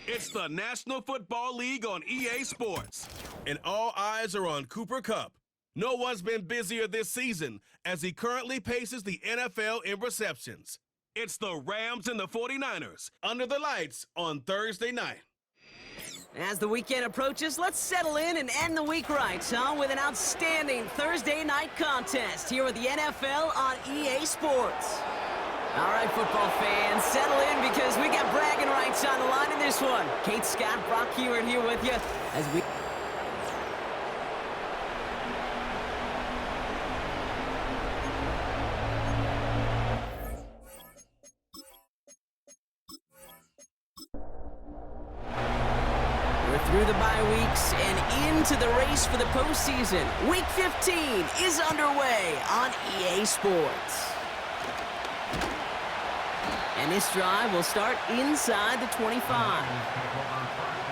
It's the National Football League on EA Sports, and all eyes are on Cooper Kupp. No one's been busier this season as he currently paces the NFL in receptions. It's the Rams and the 49ers under the lights on Thursday night. As the weekend approaches, let's settle in and end the week right, with an outstanding Thursday night contest here with the NFL on EA Sports. All right, football fans, settle in because we got bragging rights on the line in this one. Kate, Scott, Brock Hewitt here with you as we... Through the bye weeks and into the race for the postseason. Week 15 is underway on EA Sports. And this drive will start inside the 25.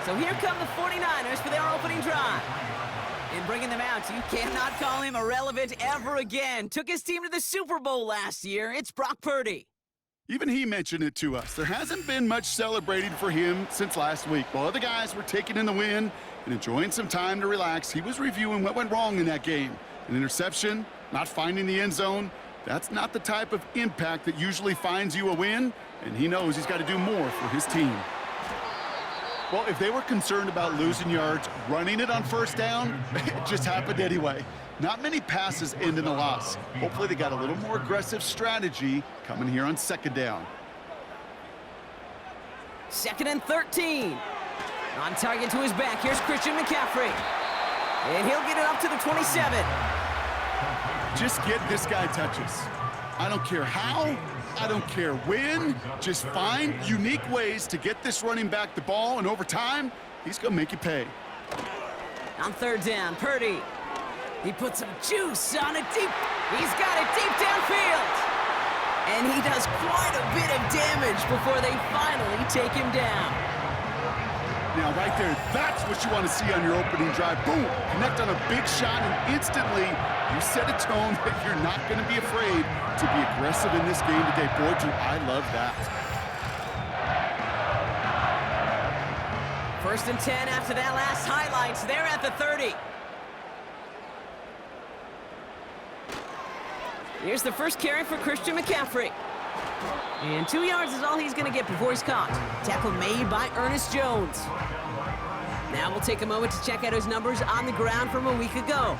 So here come the 49ers for their opening drive. And bringing them out, you cannot call him irrelevant ever again. Took his team to the Super Bowl last year. It's Brock Purdy. Even he mentioned it to us. There hasn't been much celebrated for him since last week. While other guys were taking in the win and enjoying some time to relax, he was reviewing what went wrong in that game. An interception, not finding the end zone. That's not the type of impact that usually finds you a win, and he knows he's got to do more for his team. Well, if they were concerned about losing yards, running it on first down, it just happened anyway. Not many passes end in a loss. Hopefully they got a little more aggressive strategy coming here on second down. 2nd and 13. On target to his back, here's Christian McCaffrey. And he'll get it up to the 27. Just get this guy touches. I don't care how, I don't care when. Just find unique ways to get this running back the ball, and over time, he's going to make you pay. On 3rd down, Purdy. He put some juice on it deep. He's got it deep downfield. And he does quite a bit of damage before they finally take him down. Now, right there, that's what you want to see on your opening drive. Boom! Connect on a big shot, and instantly you set a tone that you're not going to be afraid to be aggressive in this game today. Boy, do I love that. 1st and 10 after that last highlights. They're at the 30. Here's the first carry for Christian McCaffrey. And 2 yards is all he's going to get before he's caught. Tackle made by Ernest Jones. Now we'll take a moment to check out his numbers on the ground from a week ago.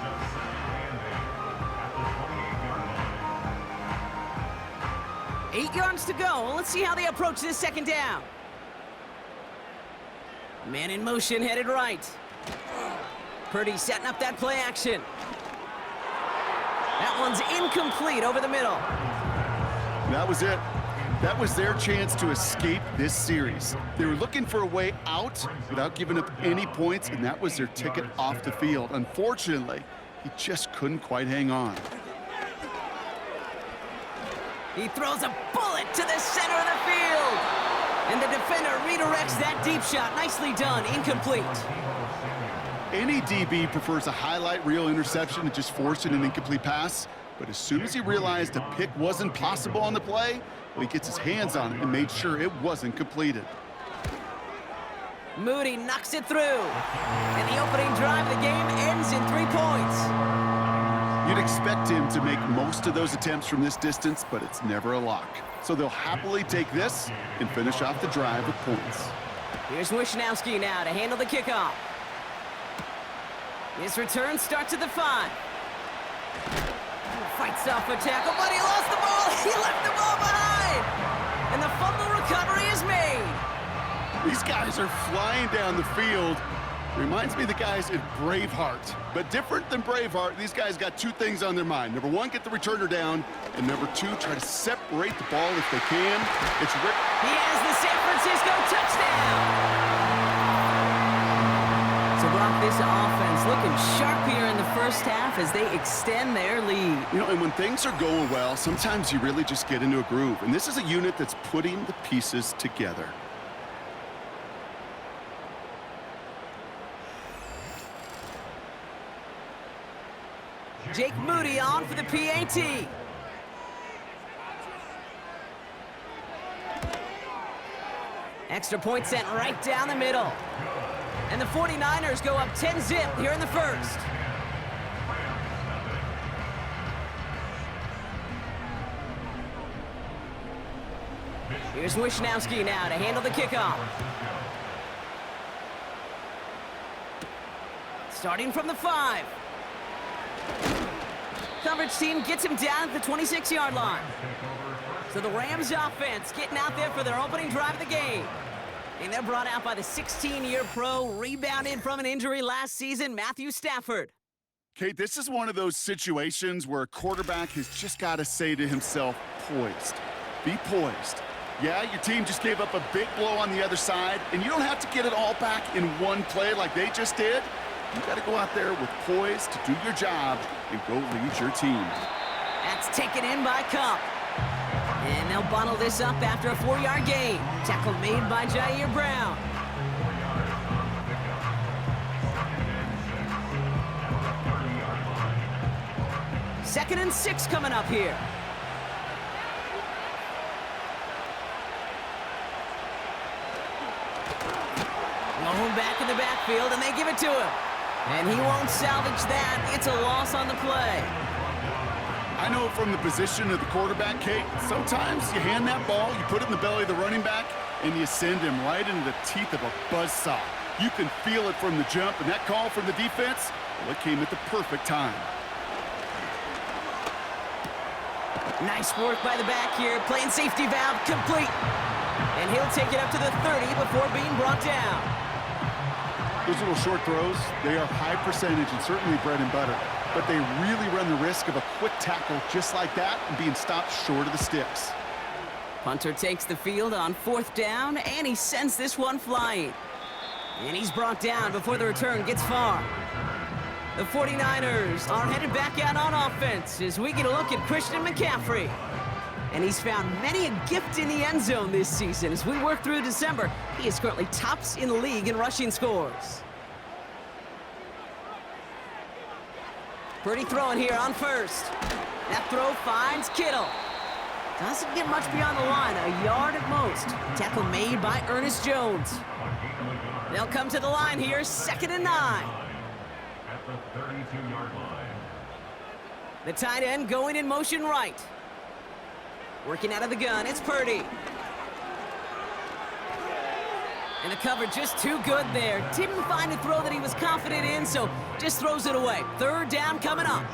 Eight yards to go. Let's see how they approach this 2nd down. Man in motion, headed right. Purdy setting up that play action. That one's incomplete over the middle. That was it. That was their chance to escape this series. They were looking for a way out without giving up any points, and that was their ticket off the field. Unfortunately, he just couldn't quite hang on. He throws a bullet to the center of the field. And the defender redirects that deep shot. Nicely done. Incomplete. Any DB prefers a highlight reel interception to just forcing an incomplete pass. But as soon as he realized a pick wasn't possible on the play, well, he gets his hands on it and made sure it wasn't completed. Moody knocks it through. And the opening drive of the game ends in 3 points. You'd expect him to make most of those attempts from this distance, but it's never a lock. So they'll happily take this and finish off the drive with points. Here's Wishnowski now to handle the kickoff. His return starts at the 5. Fights off a tackle, but he lost the ball. He left the ball behind. And the fumble recovery is made. These guys are flying down the field. Reminds me of the guys in Braveheart. But different than Braveheart, these guys got 2 things on their mind. Number 1, get the returner down. And number 2, try to separate the ball if they can. He has the San Francisco touchdown. So Brock, this offense looking sharp here in the first half as they extend their lead. You know, and when things are going well, sometimes you really just get into a groove. And this is a unit that's putting the pieces together. Jake Moody on for the PAT. Extra point sent right down the middle. And the 49ers go up 10-zip here in the first. Here's Wisnowski now to handle the kickoff. Starting from the 5. Coverage team gets him down at the 26-yard line. So the Rams offense getting out there for their opening drive of the game. And they're brought out by the 16-year pro, rebounded from an injury last season, Matthew Stafford. Kate, this is one of those situations where a quarterback has just got to say to himself, poised. Be poised. Yeah, your team just gave up a big blow on the other side, and you don't have to get it all back in one play like they just did. You got to go out there with poise to do your job and go lead your team. That's taken in by Cup. And they'll bottle this up after a 4-yard gain. Tackle made by Jair Brown. Second and 6 coming up here. Lone back in the backfield, and they give it to him. And he won't salvage that. It's a loss on the play. I know from the position of the quarterback, Kate, sometimes you hand that ball, you put it in the belly of the running back, and you send him right into the teeth of a buzzsaw. You can feel it from the jump, and that call from the defense, well, it came at the perfect time. Nice work by the back here, playing safety valve complete. And he'll take it up to the 30 before being brought down. Those little short throws, they are high percentage and certainly bread and butter. But they really run the risk of a quick tackle just like that and being stopped short of the sticks. Punter takes the field on 4th down, and he sends this one flying. And he's brought down before the return gets far. The 49ers are headed back out on offense as we get a look at Christian McCaffrey. And he's found many a gift in the end zone this season. As we work through December, he is currently tops in the league in rushing scores. Purdy throwing here on 1st. That throw finds Kittle. Doesn't get much beyond the line, a yard at most. Tackle made by Ernest Jones. They'll come to the line here, 2nd and 9. At the 32-yard line. The tight end going in motion right. Working out of the gun, it's Purdy. And the cover just too good there. Didn't find a throw that he was confident in, so just throws it away. 3rd down coming up.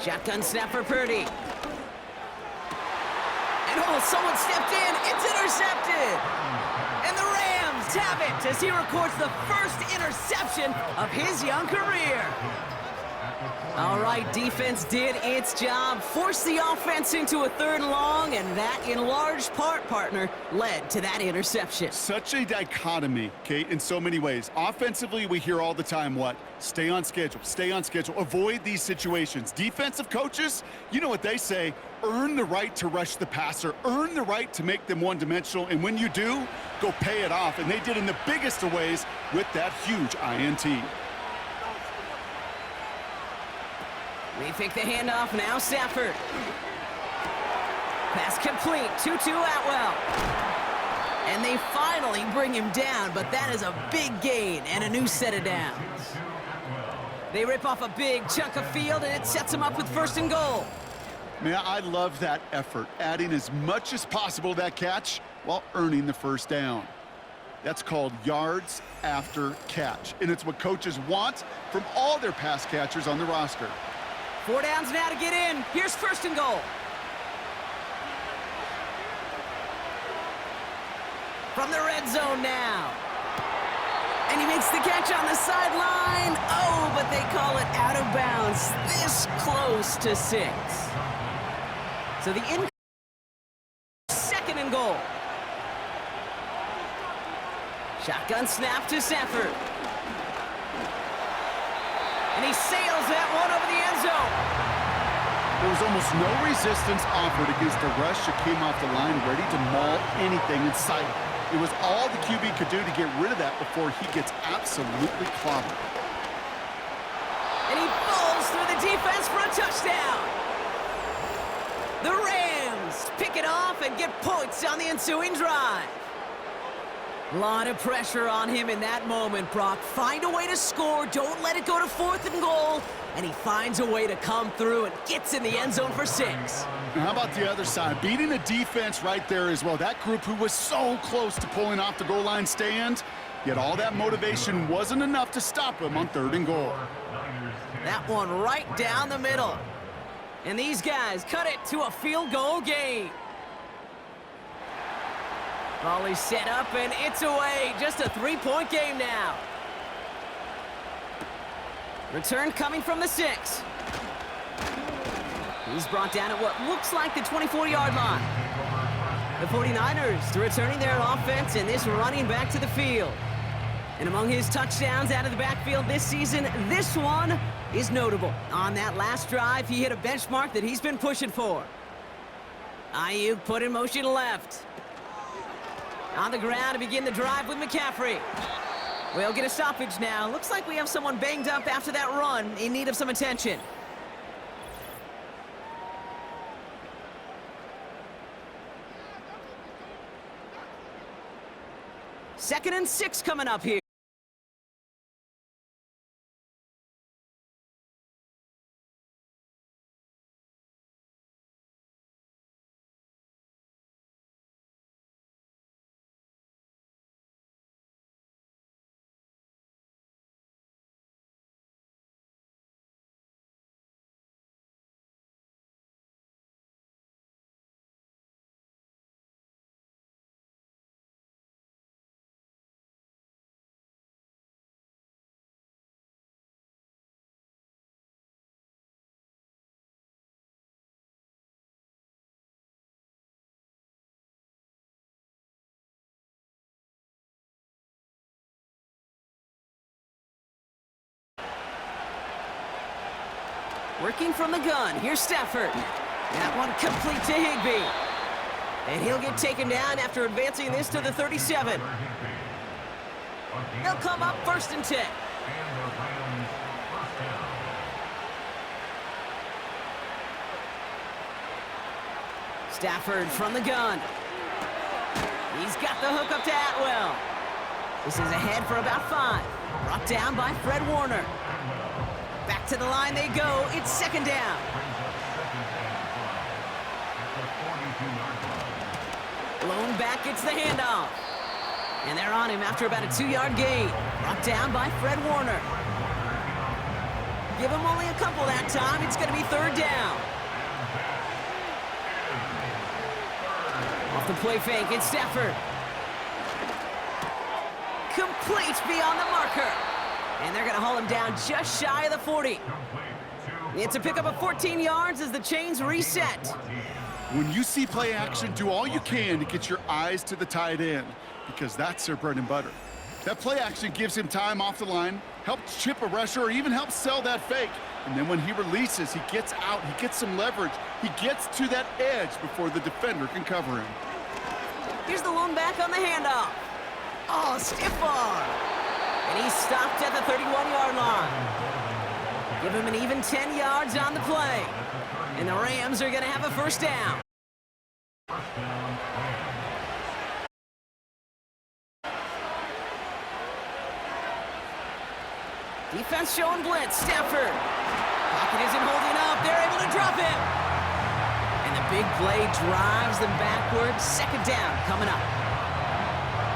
Shotgun snap for Purdy. And someone stepped in. It's intercepted. And the Rams have it as he records the first interception of his young career. All right, defense did its job, forced the offense into a 3rd and long, and that, in large part, partner, led to that interception. Such a dichotomy, Kate, in so many ways. Offensively, we hear all the time what? Stay on schedule, avoid these situations. Defensive coaches, you know what they say, earn the right to rush the passer, earn the right to make them one-dimensional, and when you do, go pay it off. And they did in the biggest of ways with that huge INT. They take the handoff now, Stafford. Pass complete, 2-2 Atwell. And they finally bring him down, but that is a big gain and a new set of downs. They rip off a big chunk of field, and it sets them up with 1st and goal. Man, I love that effort, adding as much as possible to that catch while earning the 1st down. That's called yards after catch, and it's what coaches want from all their pass catchers on the roster. 4 downs now to get in. Here's 1st and goal. From the red zone now. And he makes the catch on the sideline. Oh, but they call it out of bounds. This close to 6. So the 2nd and goal. Shotgun snap to Stafford. And he sails that one over the end zone. There was almost no resistance offered against the rush that came off the line ready to maul anything in sight. It was all the QB could do to get rid of that before he gets absolutely clobbered. And he falls through the defense for a touchdown. The Rams pick it off and get points on the ensuing drive. A lot of pressure on him in that moment, Brock. Find a way to score. Don't let it go to 4th and goal. And he finds a way to come through and gets in the end zone for 6. And how about the other side? Beating the defense right there as well. That group who was so close to pulling off the goal line stand, yet all that motivation wasn't enough to stop him on 3rd and goal. That one right down the middle. And these guys cut it to a field goal game. Volley set up, and it's away. Just a 3-point game now. Return coming from the 6. He's brought down at what looks like the 24-yard line. The 49ers returning their offense, and this running back to the field. And among his touchdowns out of the backfield this season, this one is notable. On that last drive, he hit a benchmark that he's been pushing for. Ayuk put in motion left. On the ground to begin the drive with McCaffrey. We'll get a stoppage now. Looks like we have someone banged up after that run, in need of some attention. Second and 6 coming up here. Working from the gun, here's Stafford. That one complete to Higbee. And he'll get taken down after advancing this to the 37. They'll come up 1st and 10. Stafford from the gun. He's got the hook up to Atwell. This is ahead for about 5. Brought down by Fred Warner. Back to the line they go. It's 2nd down. Blown back gets the handoff. And they're on him after about a 2-yard gain. Brought down by Fred Warner. Give him only a couple that time. It's going to be 3rd down. Off the play fake, it's Stafford. Complete beyond the marker. And they're going to haul him down just shy of the 40. It's a pickup of 14 yards as the chains reset. When you see play action, do all you can to get your eyes to the tight end, because that's their bread and butter. That play action gives him time off the line, helps chip a rusher, or even helps sell that fake. And then when he releases, he gets out, he gets some leverage. He gets to that edge before the defender can cover him. Here's the lone back on the handoff. Oh, stiff arm. And he's stopped at the 31-yard line. Give him an even 10 yards on the play. And the Rams are going to have a 1st down. Defense showing blitz. Stafford. Pocket isn't holding up. They're able to drop him. And the big play drives them backwards. 2nd down coming up.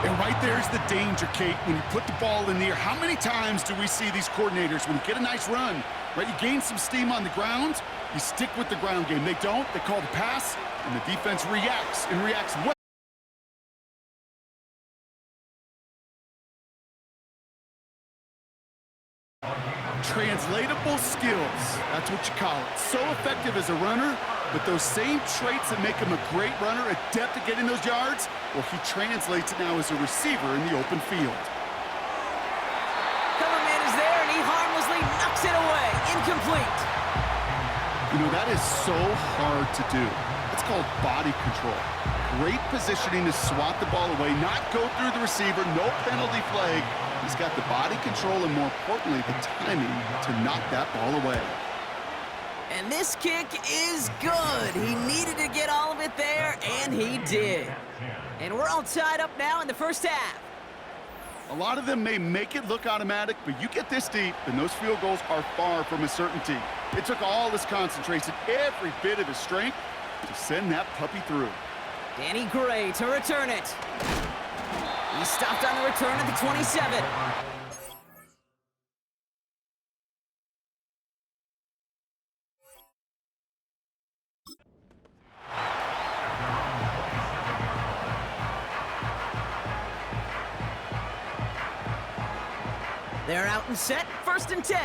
And right there's the danger, Kate, when you put the ball in the air. How many times do we see these coordinators, when you get a nice run, right, you gain some steam on the ground, you stick with the ground game. They don't. They call the pass, and the defense reacts, and reacts well. Translatable skills, that's what you call it. So effective as a runner, but those same traits that make him a great runner, adept at getting those yards, well, he translates it now as a receiver in the open field. Cover man is there, and he harmlessly knocks it away. Incomplete. You know, that is so hard to do. It's called body control. Great positioning to swat the ball away, not go through the receiver, no penalty flag. He's got the body control and, more importantly, the timing to knock that ball away. And this kick is good. He needed to get all of it there, and he did. And we're all tied up now in the first half. A lot of them may make it look automatic, but you get this deep, and those field goals are far from a certainty. It took all his concentration, every bit of his strength, to send that puppy through. Danny Gray to return it. He stopped on the return at the 27. They're out and set, 1st and 10.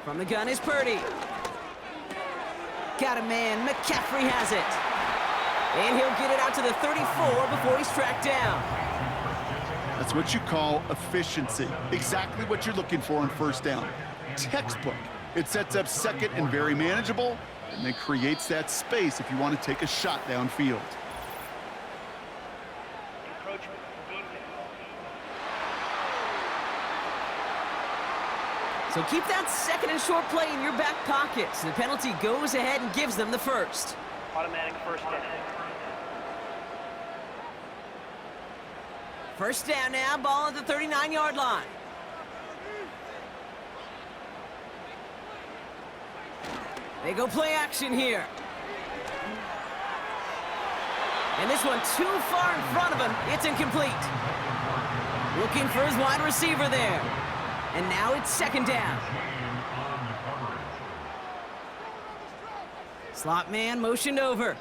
From the gun is Purdy. Got a man, McCaffrey has it. And he'll get it out to the 34 before he's tracked down. That's what you call efficiency. Exactly what you're looking for on 1st down. Textbook. It sets up 2nd and very manageable, and then creates that space if you want to take a shot downfield. So keep that 2nd and short play in your back pocket. So the penalty goes ahead and gives them the 1st. Automatic 1st down. 1st down now, ball at the 39-yard line. They go play action here. And this one too far in front of him. It's incomplete. Looking for his wide receiver there. And now it's 2nd down. Slot man motioned over.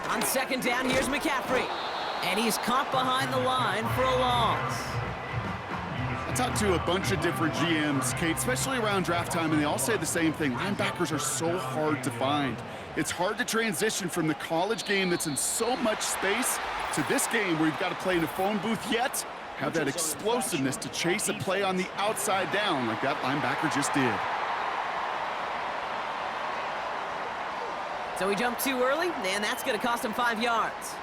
On 2nd down, here's McCaffrey. And he's caught behind the line for a loss. I talked to a bunch of different GMs, Kate, especially around draft time, and they all say the same thing. Linebackers are so hard to find. It's hard to transition from the college game that's in so much space to this game where you've got to play in a phone booth yet have that explosiveness to chase a play on the outside down like that linebacker just did. So he jumped too early, and that's going to cost him 5 yards.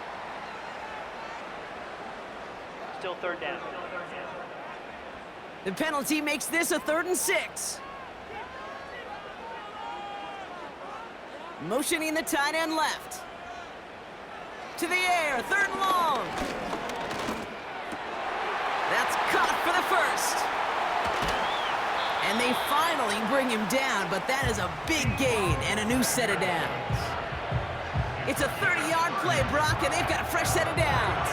Still 3rd down. The penalty makes this a 3rd and 6. Motioning the tight end left. To the air, 3rd and long. That's caught for the 1st. And they finally bring him down, but that is a big gain and a new set of downs. It's a 30-yard play, Brock, and they've got a fresh set of downs.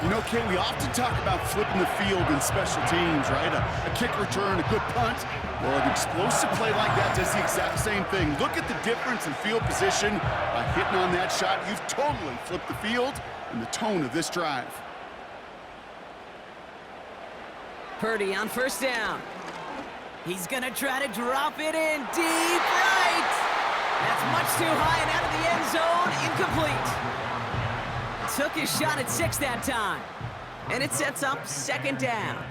You know, Kate, we often talk about flipping the field in special teams, right? A kick return, a good punt. Well, an explosive play like that does the exact same thing. Look at the difference in field position. By hitting on that shot, you've totally flipped the field and the tone of this drive. Purdy on 1st down. He's going to try to drop it in deep right. That's much too high and out of the end zone. Incomplete. Took his shot at 6 that time. And it sets up 2nd down.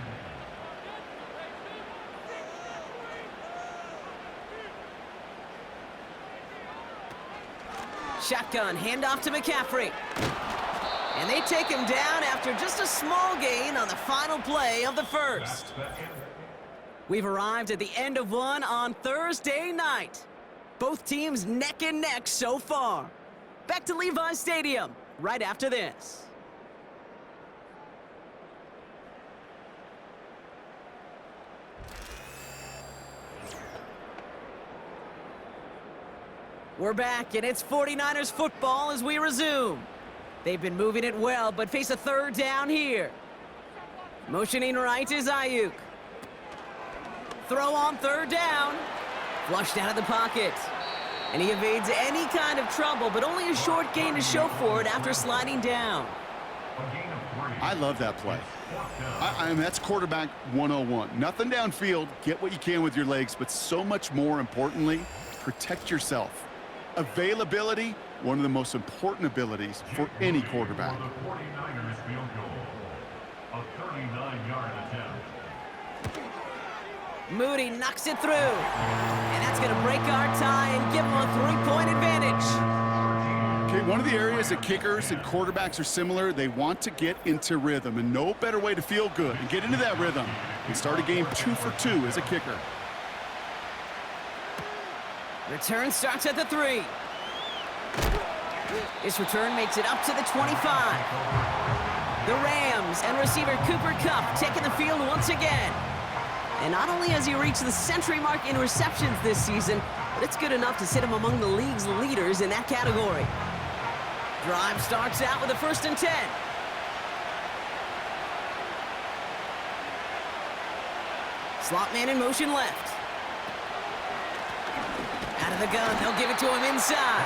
Shotgun, handoff to McCaffrey. And they take him down after just a small gain on the final play of the 1st. We've arrived at the end of one on Thursday night. Both teams neck and neck so far. Back to Levi Stadium right after this. We're back, and it's 49ers football as we resume. They've been moving it well, but face a 3rd down here. Motioning right is Ayuk. Throw on 3rd down. Flushed out of the pocket. And he evades any kind of trouble, but only a short gain to show for it after sliding down. I love that play. I mean, that's quarterback 101. Nothing downfield, get what you can with your legs, but so much more importantly, protect yourself. Availability, one of the most important abilities for any quarterback. The 49ers field goal, a 39-yard attempt. Moody knocks it through. And that's going to break our tie and give him a 3-point advantage. Okay, one of the areas that kickers and quarterbacks are similar, they want to get into rhythm, and no better way to feel good and get into that rhythm than start a game 2 for 2 as a kicker. Return starts at the 3. This return makes it up to the 25. The Rams and receiver Cooper Kupp taking the field once again. And not only has he reached the century mark in receptions this season, but it's good enough to sit him among the league's leaders in that category. Drive starts out with a 1st and 10. Slot man in motion left. Out of the gun, they'll give it to him inside.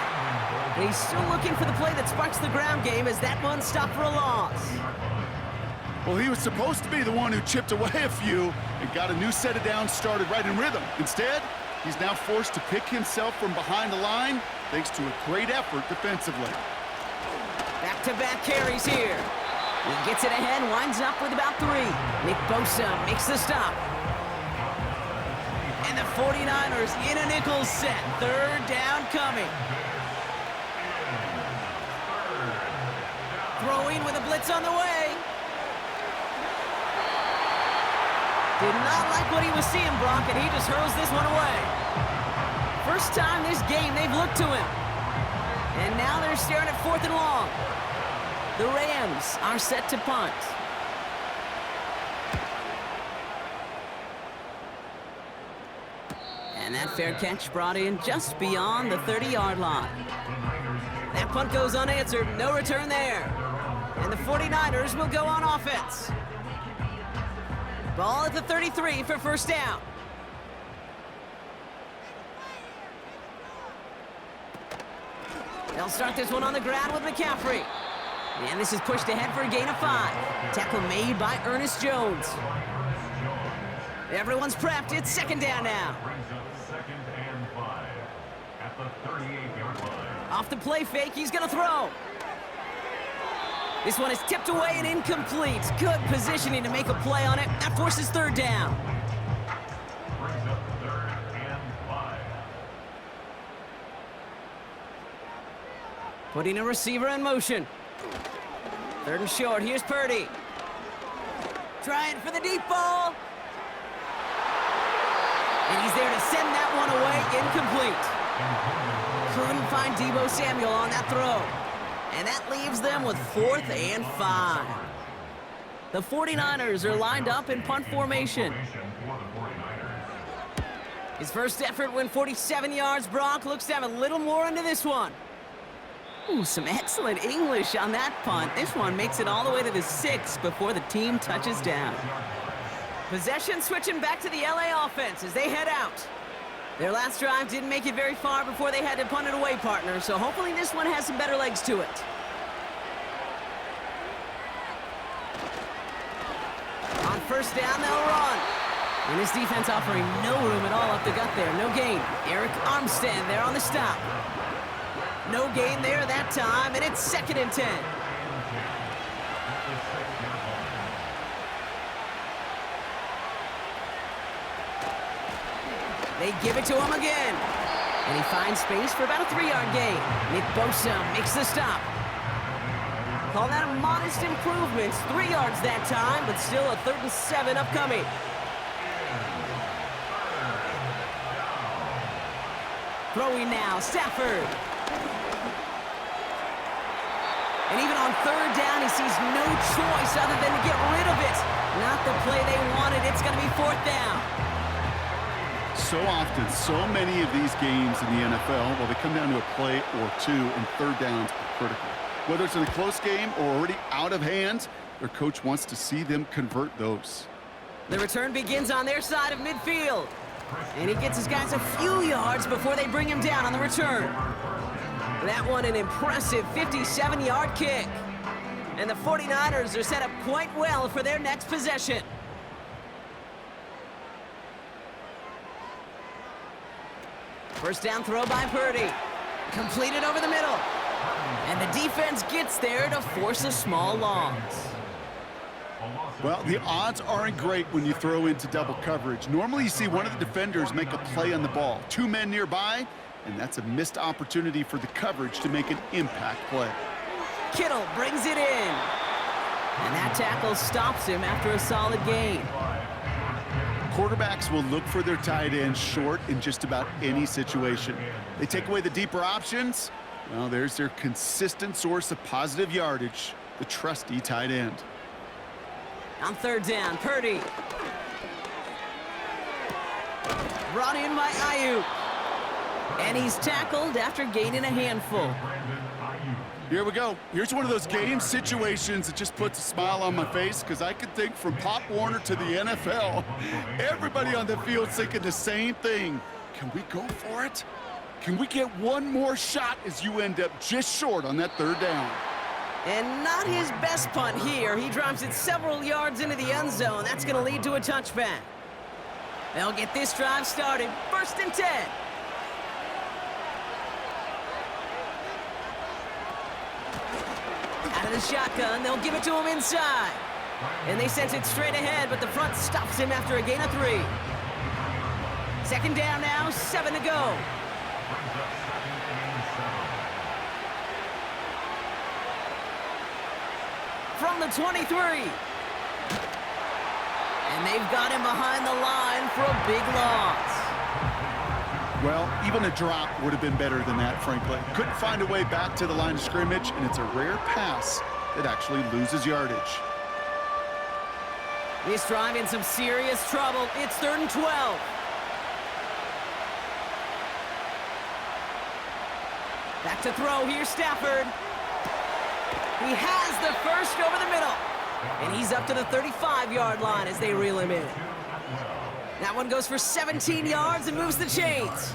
And he's still looking for the play that sparks the ground game as that one stopped for a loss. Well, he was supposed to be the one who chipped away a few and got a new set of downs started right in rhythm. Instead, he's now forced to pick himself from behind the line thanks to a great effort defensively. Back-to-back carries here. He gets it ahead, winds up with about 3. Nick Bosa makes the stop. And the 49ers in a nickel set. 3rd down coming. Throwing with a blitz on the way. Did not like what he was seeing, Brock, and he just hurls this one away. First time this game they've looked to him. And now they're staring at 4th and long. The Rams are set to punt. And that fair catch brought in just beyond the 30-yard line. That punt goes unanswered, no return there. And the 49ers will go on offense. Ball at the 33 for 1st down. They'll start this one on the ground with McCaffrey. And this is pushed ahead for a gain of 5. Tackle made by Ernest Jones. Everyone's prepped. It's 2nd down now. Brings up 2nd and 5 at the 38-yard line. Off the play fake, he's going to throw. This one is tipped away and incomplete. Good positioning to make a play on it. That forces 3rd down. Brings up 3rd and 5. Putting a receiver in motion. 3rd and short. Here's Purdy. Trying for the deep ball. And he's there to send that one away. Incomplete. Couldn't find Deebo Samuel on that throw. And that leaves them with 4th and 5. The 49ers are lined up in punt formation. His first effort went 47 yards. Brock looks to have a little more into this one. Ooh, some excellent English on that punt. This one makes it all the way to the 6 before the team touches down. Possession switching back to the LA offense as they head out. Their last drive didn't make it very far before they had to punt it away, partner, so hopefully this one has some better legs to it. On 1st down, they'll run. And this defense offering no room at all up the gut there. No gain. Eric Armstead there on the stop. No gain there that time, and it's 2nd and 10. They give it to him again. And he finds space for about a 3-yard gain. Nick Bosa makes the stop. Call that a modest improvement. 3 yards that time, but still a 3rd and 7 upcoming. Throwing now, Stafford. And even on 3rd down, he sees no choice other than to get rid of it. Not the play they wanted. It's going to be 4th down. So often, so many of these games in the NFL, well, they come down to a play or 2, and 3rd downs are critical. Whether it's in a close game or already out of hand, their coach wants to see them convert those. The return begins on their side of midfield. And he gets his guys a few yards before they bring him down on the return. That one an impressive 57-yard kick. And the 49ers are set up quite well for their next possession. First down throw by Purdy. Completed over the middle. And the defense gets there to force a small loss. Well, the odds aren't great when you throw into double coverage. Normally you see one of the defenders make a play on the ball. 2 men nearby, and that's a missed opportunity for the coverage to make an impact play. Kittle brings it in. And that tackle stops him after a solid gain. Quarterbacks will look for their tight end short in just about any situation. They take away the deeper options. Well, there's their consistent source of positive yardage, the trusty tight end. On third down, Purdy. Brought in by Ayuk. And he's tackled after gaining a handful. Here we go. Here's one of those game situations that just puts a smile on my face because I can think from Pop Warner to the NFL. Everybody on the field thinking the same thing. Can we go for it? Can we get one more shot as you end up just short on that third down? And not his best punt here. He drops it several yards into the end zone. That's going to lead to a touchback. They'll get this drive started. 1st and 10. Out of the shotgun, they'll give it to him inside. And they sent it straight ahead, but the front stops him after a gain of 3. 2nd down now, 7 to go. From the 23. And they've got him behind the line for a big loss. Well, even a drop would have been better than that, frankly. Couldn't find a way back to the line of scrimmage, and it's a rare pass that actually loses yardage. This drive in some serious trouble. It's 3rd and 12. Back to throw here, Stafford. He has the first over the middle. And he's up to the 35-yard line as they reel him in. That one goes for 17 yards and moves the chains.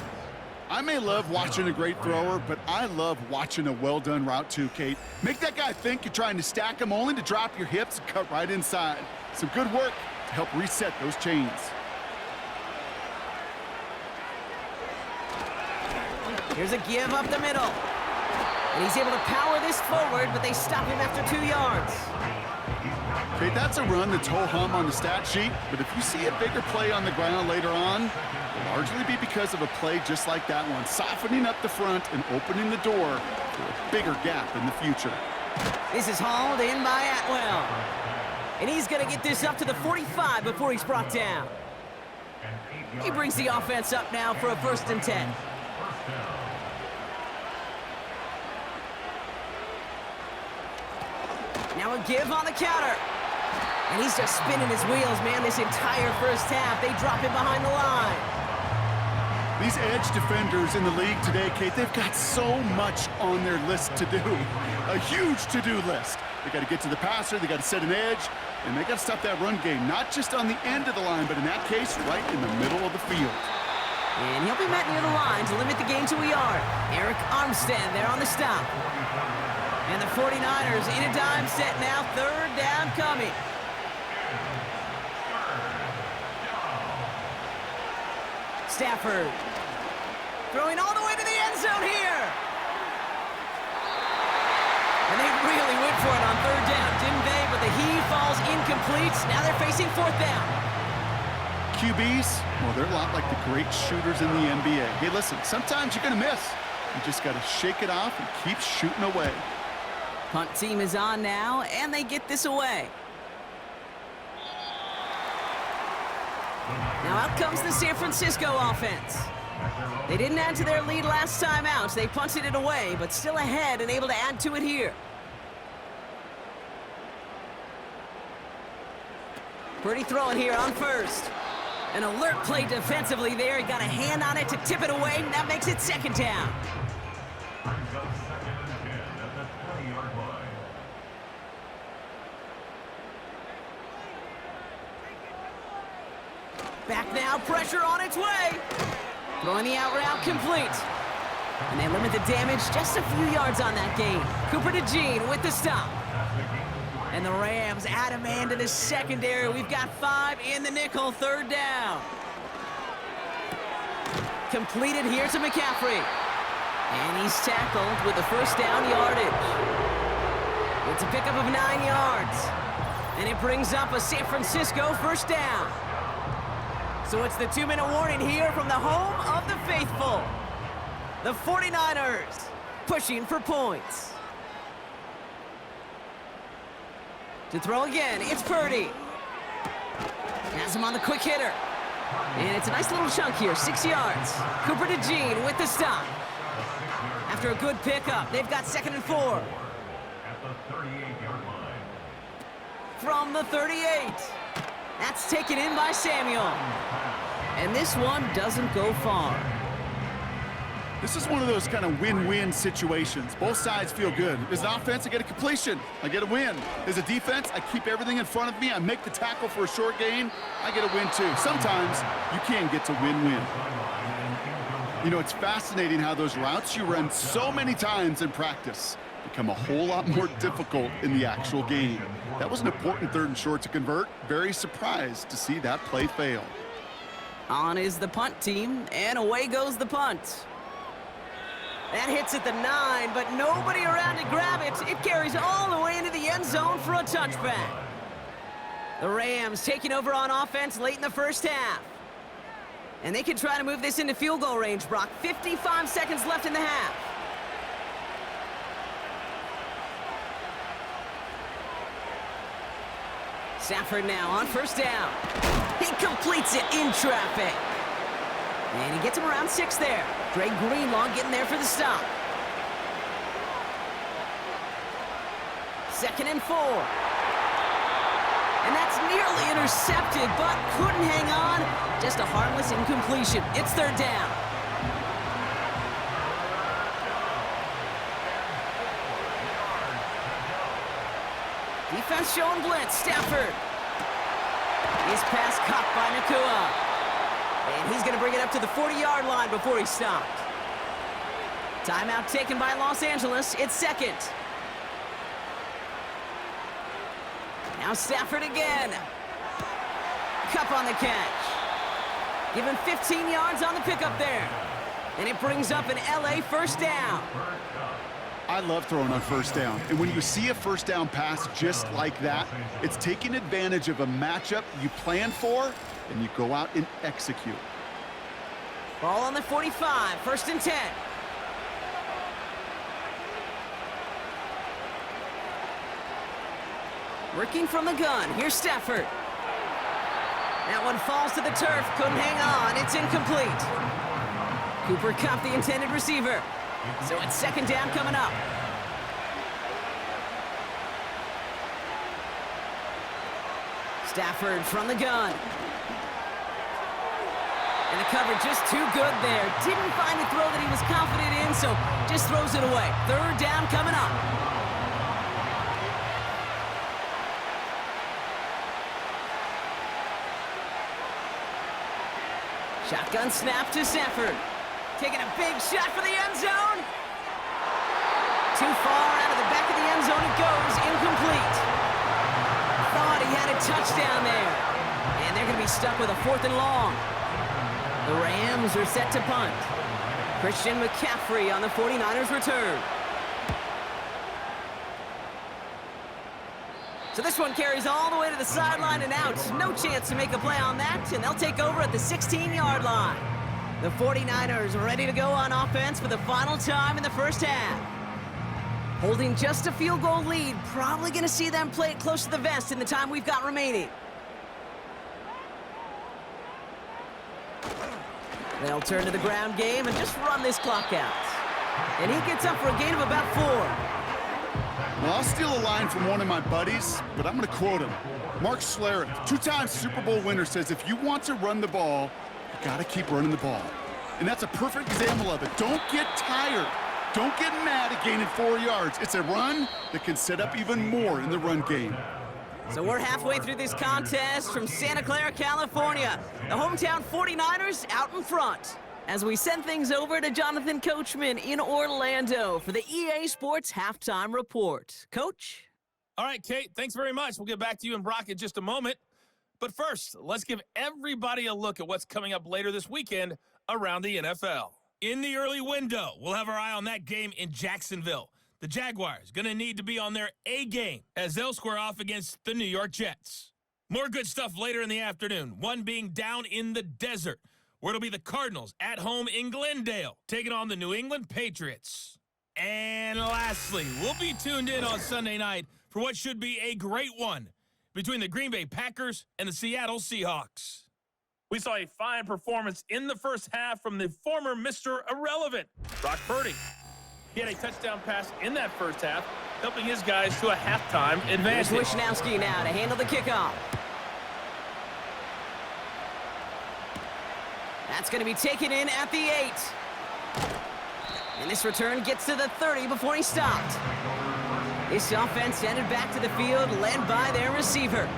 I may love watching a great thrower, but I love watching a well-done route too, Kate. Make that guy think you're trying to stack him only to drop your hips and cut right inside. Some good work to help reset those chains. Here's a give up the middle. And he's able to power this forward, but they stop him after 2 yards. Okay, that's a run that's ho-hum on the stat sheet, but if you see a bigger play on the ground later on, it'll largely be because of a play just like that one, softening up the front and opening the door for a bigger gap in the future. This is hauled in by Atwell. And he's going to get this up to the 45 before he's brought down. He brings the offense up now for a 1st and 10. Now a give on the counter. And he's just spinning his wheels, man, this entire first half. They drop him behind the line. These edge defenders in the league today, Kate, they've got so much on their list to do. A huge to-do list. They got to get to the passer, they got to set an edge, and they got to stop that run game, not just on the end of the line, but in that case, right in the middle of the field. And he'll be met near the line to limit the gain to a yard. Eric Armstead there on the stop. And the 49ers in a dime set now, 3rd down coming. Stafford throwing all the way to the end zone here. And they really went for it on 3rd down, didn't they? But the heave falls incomplete. Now they're facing 4th down. QBs, well, they're a lot like the great shooters in the NBA. Hey, listen, sometimes you're going to miss. You just got to shake it off and keep shooting away. Punt team is on now, and they get this away. Now out comes the San Francisco offense. They didn't add to their lead last time out. They punted it away, but still ahead and able to add to it here. Purdy throwing here on 1st. An alert play defensively there. He got a hand on it to tip it away, and that makes it 2nd down. Back now, pressure on its way. Throwing the out route complete. And they limit the damage just a few yards on that gain. Cooper DeJean with the stop. And the Rams add a man to the secondary. We've got 5 in the nickel, 3rd down. Completed here to McCaffrey. And he's tackled with the 1st down yardage. It's a pickup of 9 yards. And it brings up a San Francisco 1st down. So it's the 2-minute warning here from the home of the faithful. The 49ers pushing for points. To throw again, it's Purdy. Has him on the quick hitter. And it's a nice little chunk here, 6 yards. Cooper to Jean with the stop. After a good pickup, they've got 2nd and 4. At the 38-yard line. From the 38. That's taken in by Samuel. And this one doesn't go far. This is one of those kind of win-win situations. Both sides feel good. As an offense, I get a completion. I get a win. As a defense, I keep everything in front of me. I make the tackle for a short gain. I get a win, too. Sometimes you can get to win-win. You know, it's fascinating how those routes you run so many times in practice become a whole lot more difficult in the actual game. That was an important 3rd and short to convert. Very surprised to see that play fail. On is the punt team, and away goes the punt. That hits at the 9, but nobody around to grab it. It carries all the way into the end zone for a touchback. The Rams taking over on offense late in the first half. And they can try to move this into field goal range, Brock. 55 seconds left in the half. Stafford now on 1st down. He completes it in traffic. And he gets him around 6 there. Dre Greenlaw getting there for the stop. 2nd and 4. And that's nearly intercepted, but couldn't hang on. Just a harmless incompletion. It's 3rd down. Defense showing blitz. Stafford. His pass caught by Nakua. And he's going to bring it up to the 40-yard line before he stopped. Timeout taken by Los Angeles. It's 2nd. Now Stafford again. Cup on the catch. Give him 15 yards on the pickup there. And it brings up an LA 1st down. I love throwing on 1st down. And when you see a 1st down pass just like that, it's taking advantage of a matchup you plan for, and you go out and execute. Ball on the 45, 1st and 10. Working from the gun, here's Stafford. That one falls to the turf, couldn't hang on, it's incomplete. Cooper Kupp, the intended receiver. So it's 2nd down coming up. Stafford from the gun. And the cover just too good there. Didn't find a throw that he was confident in, so just throws it away. 3rd down coming up. Shotgun snap to Stafford. Taking a big shot for the end zone. Too far out of the back of the end zone it goes. Incomplete. Thought he had a touchdown there. And they're going to be stuck with a 4th and long. The Rams are set to punt. Christian McCaffrey on the 49ers return. So this one carries all the way to the sideline and out. No chance to make a play on that, and they'll take over at the 16-yard line. The 49ers are ready to go on offense for the final time in the first half. Holding just a field goal lead, probably going to see them play it close to the vest in the time we've got remaining. They'll turn to the ground game and just run this clock out. And he gets up for a gain of about 4. Well, I'll steal a line from one of my buddies, but I'm going to quote him. Mark Schlereth, 2-time Super Bowl winner, says if you want to run the ball, you got to keep running the ball. And that's a perfect example of it. Don't get tired. Don't get mad at gaining 4 yards. It's a run that can set up even more in the run game. So we're halfway through this contest from Santa Clara, California. The hometown 49ers out in front. As we send things over to Jonathan Coachman in Orlando for the EA Sports Halftime Report. Coach? All right, Kate, thanks very much. We'll get back to you and Brock in just a moment. But first, let's give everybody a look at what's coming up later this weekend around the NFL. In the early window, we'll have our eye on that game in Jacksonville. The Jaguars going to need to be on their A game as they'll square off against the New York Jets. More good stuff later in the afternoon, one being down in the desert. where it'll be the Cardinals at home in Glendale, taking on the New England Patriots. And lastly, we'll be tuned in on Sunday night for what should be a great one between the Green Bay Packers and the Seattle Seahawks. We saw a fine performance in the first half from the former Mr. Irrelevant, Brock Purdy. He had a touchdown pass in that first half, helping his guys to a halftime advantage. Here's Wishnowski now to handle the kickoff. That's going to be taken in at the 8. And this return gets to the 30 before he stopped. This offense headed back to the field, led by their receiver.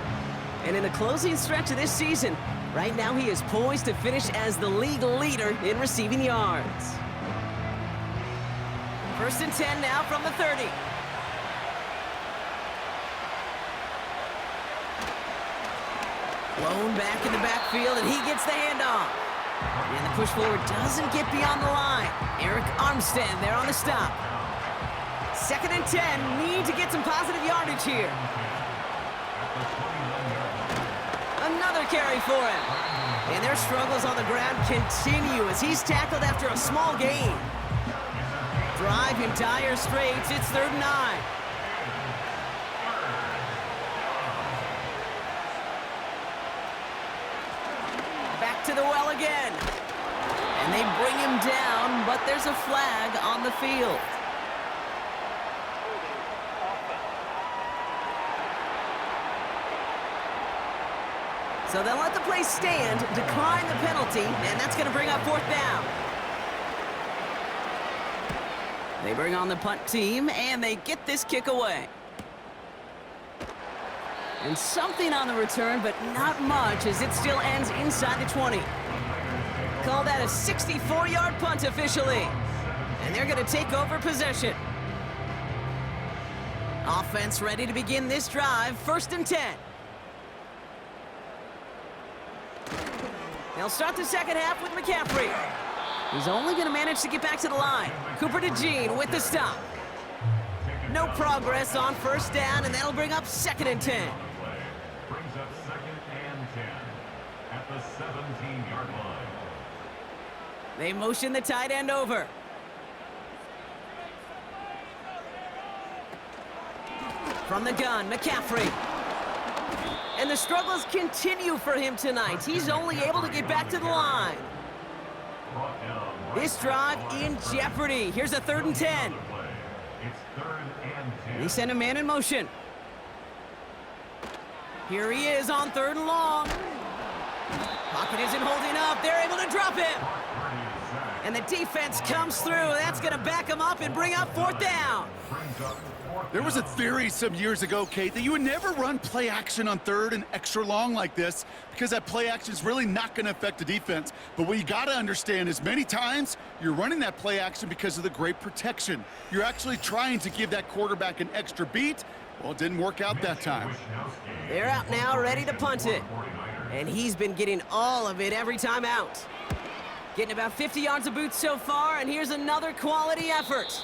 And in the closing stretch of this season, right now he is poised to finish as the league leader in receiving yards. 1st and 10 now from the 30. Blown back in the backfield, and he gets the handoff. And the push forward doesn't get beyond the line. Eric Armstead there on the stop. 2nd and 10, need to get some positive yardage here. Another carry for him. And their struggles on the ground continue as he's tackled after a small gain. Drive in dire straits, it's 3rd and 9. Back to the well again. And they bring him down, but there's a flag on the field. So they'll let the play stand, decline the penalty, and that's going to bring up 4th down. They bring on the punt team, and they get this kick away. And something on the return, but not much, as it still ends inside the 20. Call that a 64-yard punt officially. And they're going to take over possession. Offense ready to begin this drive, 1st and 10. They'll start the second half with McCaffrey. He's only going to manage to get back to the line. Cooper DeJean with the stop. No progress on 1st down, and that'll bring up 2nd and 10. Brings up 2nd and 10 at the 17-yard line. They motion the tight end over. From the gun, McCaffrey. And the struggles continue for him tonight. He's only able to get back to the line. This drive in jeopardy. Here's a 3rd and 10. It's 3rd and 10. He sent a man in motion. Here he is on 3rd and long. Pocket isn't holding up. They're able to drop him. And the defense comes through. That's going to back him up and bring up 4th down. There was a theory some years ago, Kate, that you would never run play action on 3rd and extra long like this because that play action is really not going to affect the defense. But what you got to understand is many times you're running that play action because of the great protection. You're actually trying to give that quarterback an extra beat. Well, it didn't work out that time. They're out now, ready to punt it. And he's been getting all of it every time out. Getting about 50 yards of boots so far, and here's another quality effort.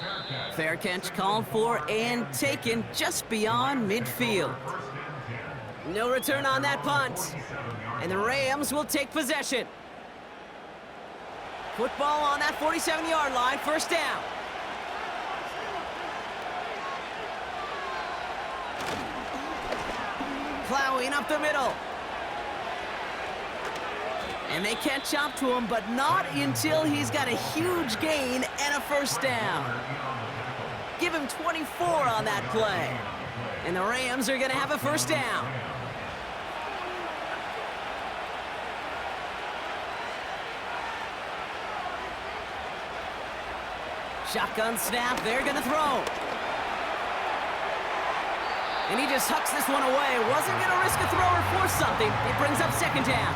Fair catch called for and taken just beyond midfield. No return on that punt. And the Rams will take possession. Football on that 47-yard line, 1st down. Plowing up the middle. And they catch up to him, but not until he's got a huge gain and a 1st down. Give him 24 on that play. And the Rams are going to have a 1st down. Shotgun snap, they're going to throw. And he just hucks this one away. Wasn't going to risk a throw or force something. It brings up 2nd down.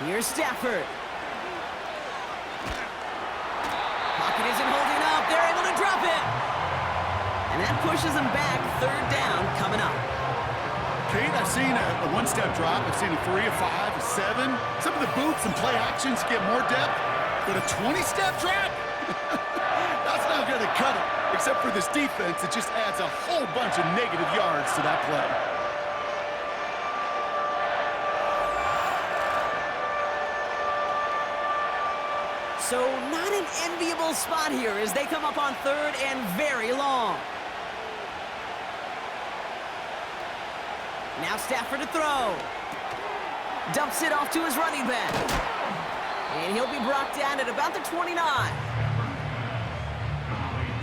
Here's Stafford. Pocket isn't holding up. They're able to drop it. And that pushes them back. 3rd down coming up. Kate, I've seen a one-step drop. I've seen a 3, a 5, a 7. Some of the boots and play actions get more depth. But a 20-step drop? That's not going to cut it. Except for this defense, it just adds a whole bunch of negative yards to that play. So not an enviable spot here as they come up on third and very long. Now Stafford to throw. Dumps it off to his running back. And he'll be brought down at about the 29.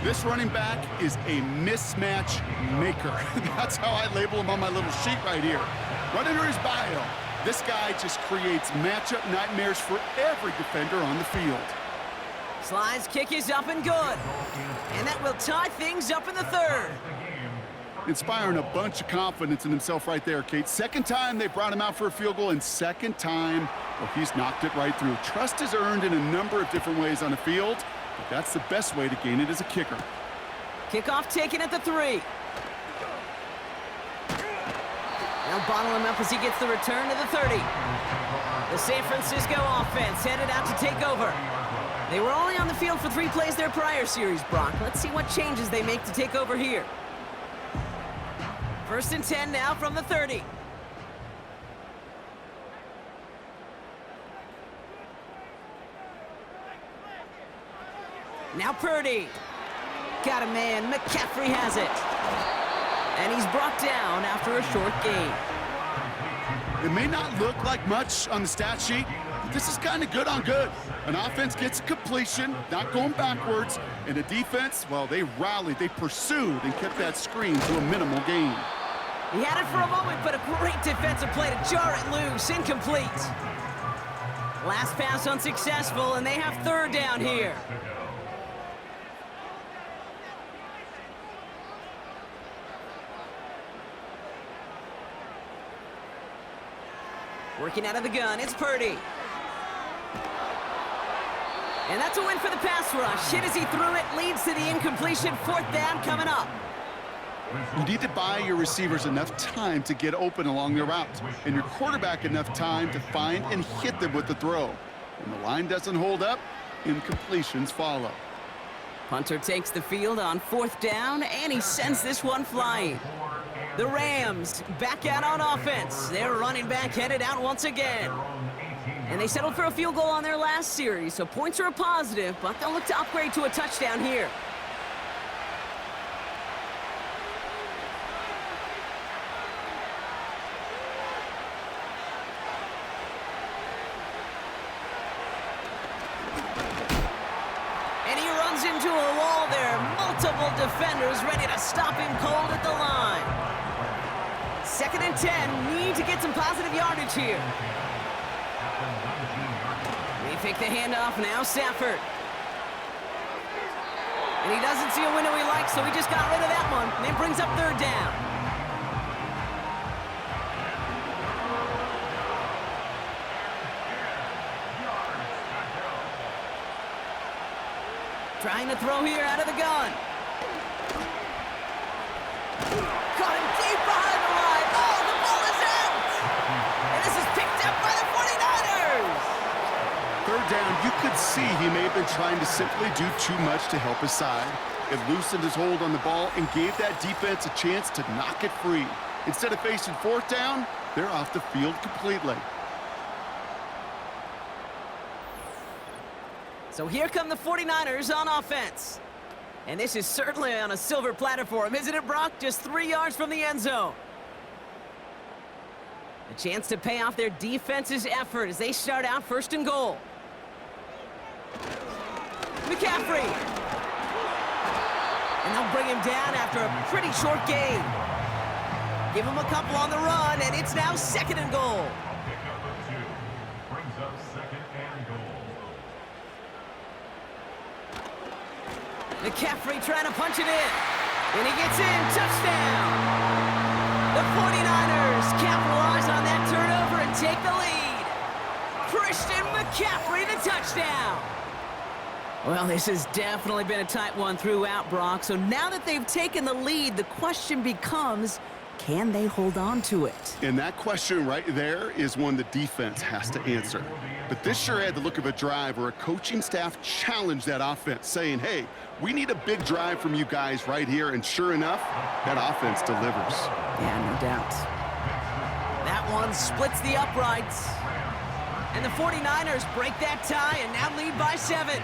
This running back is a mismatch maker. That's how I label him on my little sheet right here. Right under his bio, this guy just creates matchup nightmares for every defender on the field. Slide's kick is up and good. And that will tie things up in the third. Inspiring a bunch of confidence in himself right there, Kate. Second time they brought him out for a field goal, and second time, well, he's knocked it right through. Trust is earned in a number of different ways on the field, but that's the best way to gain it as a kicker. Kickoff taken at the 3. Now bottle him up as he gets the return to the 30. The San Francisco offense headed out to take over. They were only on the field for 3 plays their prior series, Brock. Let's see what changes they make to take over here. 1st and 10 now from the 30. Now Purdy. Got a man. McCaffrey has it. And he's brought down after a short gain. It may not look like much on the stat sheet, but this is kind of good on good. An offense gets a completion, not going backwards, and a defense, well, they rallied, they pursued, and kept that screen to a minimal gain. He had it for a moment, but a great defensive play to jar it loose. Incomplete. Last pass unsuccessful, and they have 3rd down here. Working out of the gun, it's Purdy. And that's a win for the pass rush. Hit as he threw it, leads to the incompletion. 4th down coming up. You need to buy your receivers enough time to get open along their routes, and your quarterback enough time to find and hit them with the throw. When the line doesn't hold up, incompletions follow. Punter takes the field on 4th down, and he sends this one flying. The Rams back out on offense. Their running back headed out once again. And they settled for a field goal on their last series, so points are a positive, but they'll look to upgrade to a touchdown here. And he runs into a wall there. Multiple defenders ready to stop him cold at the line. 2nd and 10, need to get some positive yardage here. They take the handoff now, Stafford. And he doesn't see a window he likes, so he just got rid of that one. And it brings up 3rd down. Trying to throw here out of the gun. Caught him deep behind the line. Oh, the ball is out! And this is picked up by the 49ers! 3rd down, you could see he may have been trying to simply do too much to help his side. It loosened his hold on the ball and gave that defense a chance to knock it free. Instead of facing 4th down, they're off the field completely. So here come the 49ers on offense. And this is certainly on a silver platter for him, isn't it, Brock? Just 3 yards from the end zone. A chance to pay off their defense's effort as they start out 1st and goal. McCaffrey. And they'll bring him down after a pretty short gain. Give him a couple on the run, and it's now 2nd and goal. Pickup of 2 brings up 2nd and goal. McCaffrey trying to punch it in. And he gets in. Touchdown. The 49ers capitalize on that turnover and take the lead. Christian McCaffrey, the touchdown. Well, this has definitely been a tight one throughout, Brock. So now that they've taken the lead, the question becomes, can they hold on to it? And that question right there is one the defense has to answer. But this sure had the look of a drive where a coaching staff challenged that offense, saying, hey, we need a big drive from you guys right here. And sure enough, that offense delivers. Yeah, no doubt. That one splits the uprights. And the 49ers break that tie and now lead by 7.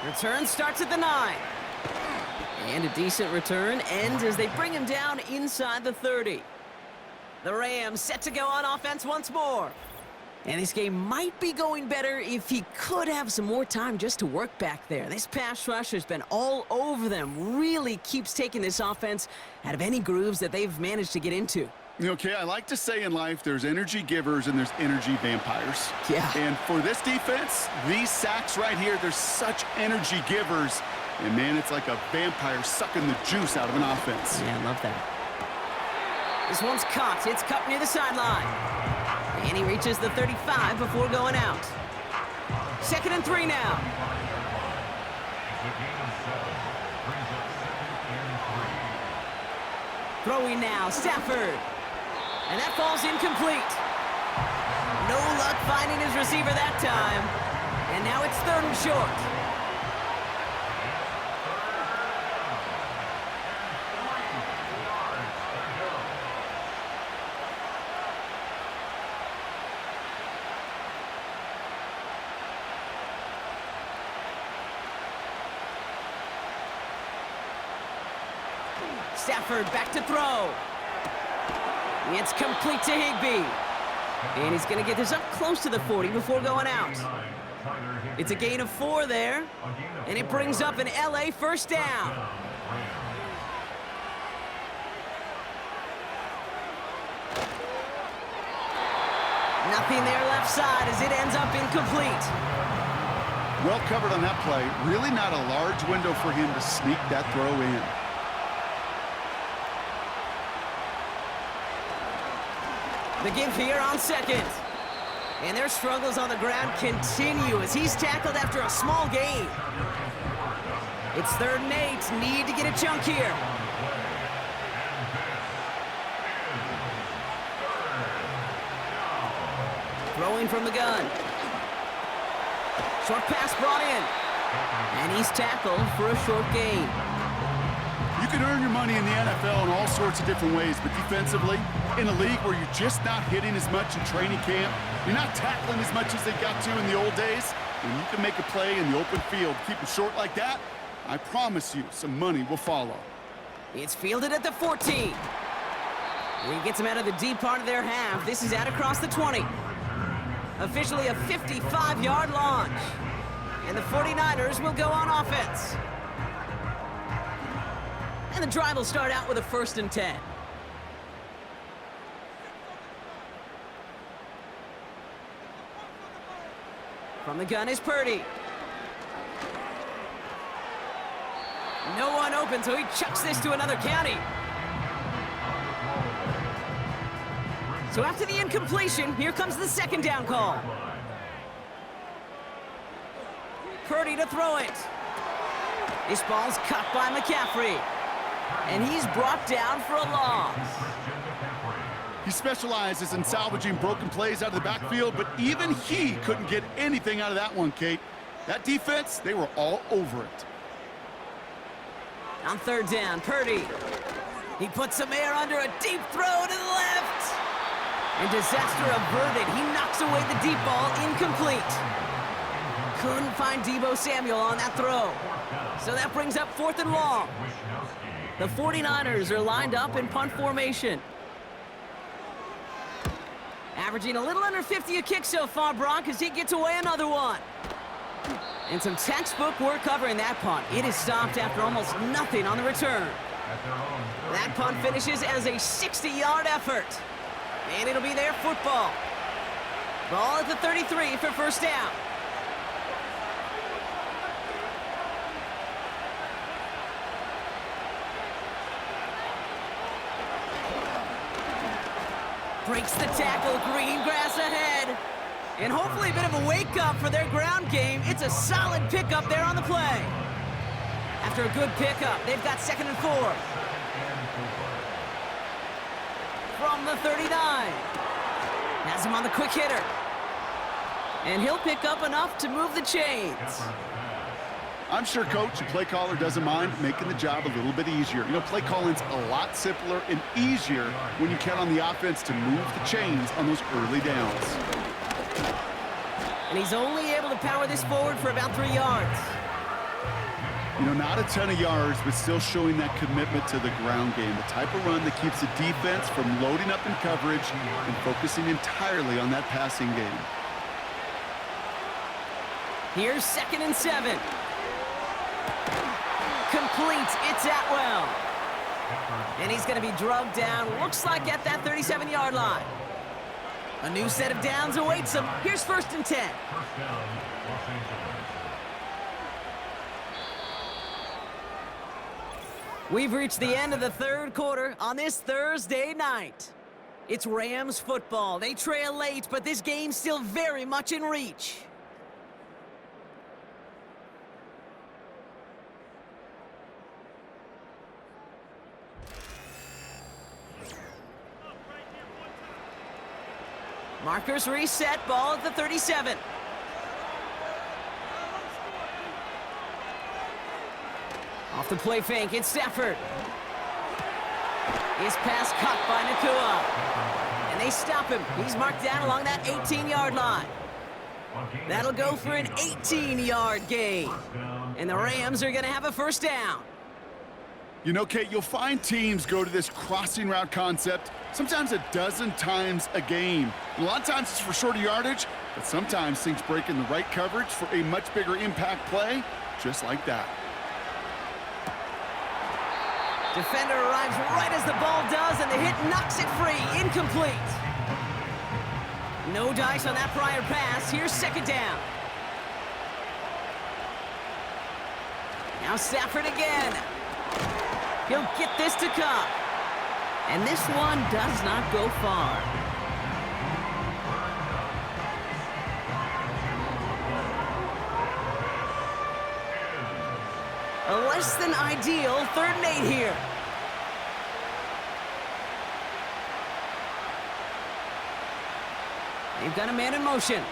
Return starts at the 9. And a decent return ends as they bring him down inside the 30. The Rams set to go on offense once more. And this game might be going better if he could have some more time just to work back there. This pass rush has been all over them. Really keeps taking this offense out of any grooves that they've managed to get into. Okay, I like to say in life there's energy givers and there's energy vampires. Yeah. And for this defense, these sacks right here, they're such energy givers. And, man, it's like a vampire sucking the juice out of an offense. Yeah, I love that. This one's caught. It's Cup near the sideline. And he reaches the 35 before going out. 2nd and 3 now. Throwing now, Stafford. And that falls incomplete. No luck finding his receiver that time. And now it's 3rd and short. Stafford back to throw. It's complete to Higbee. And he's going to get this up close to the 40 before going out. It's a gain of 4 there. And it brings up an LA first down. Nothing there left side as it ends up incomplete. Well covered on that play. Really not a large window for him to sneak that throw in. The give here on 2nd. And their struggles on the ground continue as he's tackled after a small gain. It's 3rd and 8. Need to get a chunk here. Throwing from the gun. Short pass brought in. And he's tackled for a short gain. You can earn your money in the NFL in all sorts of different ways, but defensively, in a league where you're just not hitting as much in training camp, you're not tackling as much as they got to in the old days, when you can make a play in the open field, keep it short like that, I promise you some money will follow. It's fielded at the 14. And he gets him out of the deep part of their half. This is out across the 20. Officially a 55-yard launch. And the 49ers will go on offense. And the drive will start out with a 1st and 10. From the gun is Purdy. No one open, so he chucks this to another county. So after the incompletion, here comes the 2nd down call. Purdy to throw it. This ball's caught by McCaffrey. And he's brought down for a loss. He specializes in salvaging broken plays out of the backfield, but even he couldn't get anything out of that one, Kate. That defense, they were all over it. On 3rd down, Purdy. He puts some air under a deep throw to the left. And disaster averted. He knocks away the deep ball, incomplete. Couldn't find Deebo Samuel on that throw. So that brings up 4th and long. The 49ers are lined up in punt formation. Averaging a little under 50 a kick so far, Brock, as he gets away another one. And some textbook work covering that punt. It is stopped after almost nothing on the return. That punt finishes as a 60-yard effort. And it'll be their football. Ball at the 33 for 1st down. Breaks the tackle, green grass ahead. And hopefully a bit of a wake-up for their ground game. It's a solid pickup there on the play. After a good pickup, they've got 2nd and 4. from the 39. Has him on the quick hitter. And he'll pick up enough to move the chains. I'm sure coach and play caller doesn't mind making the job a little bit easier. You know, play calling's a lot simpler and easier when you count on the offense to move the chains on those early downs. And he's only able to power this forward for about 3 yards. You know, not a ton of yards, but still showing that commitment to the ground game. The type of run that keeps the defense from loading up in coverage and focusing entirely on that passing game. Here's 2nd and 7. Complete. It's Atwell. And he's going to be drugged down, looks like at that 37-yard line. A new set of downs awaits him. Here's 1st and 10. First down, Los Angeles. We've reached the end of the 3rd quarter on this Thursday night. It's Rams football. They trail late, but this game's still very much in reach. Markers reset, ball at the 37. Off the play fake, it's Stafford. His pass caught by Nakua. And they stop him. He's marked down along that 18-yard line. That'll go for an 18-yard gain. And the Rams are going to have a 1st down. You know, Kate, you'll find teams go to this crossing route concept sometimes a dozen times a game. A lot of times it's for shorter yardage, but sometimes things break in the right coverage for a much bigger impact play, just like that. Defender arrives right as the ball does, and the hit knocks it free. Incomplete. No dice on that prior pass. Here's 2nd down. Now Stafford again. He'll get this to Cup. And this one does not go far. A less than ideal 3rd and 8 here. They've got a man in motion.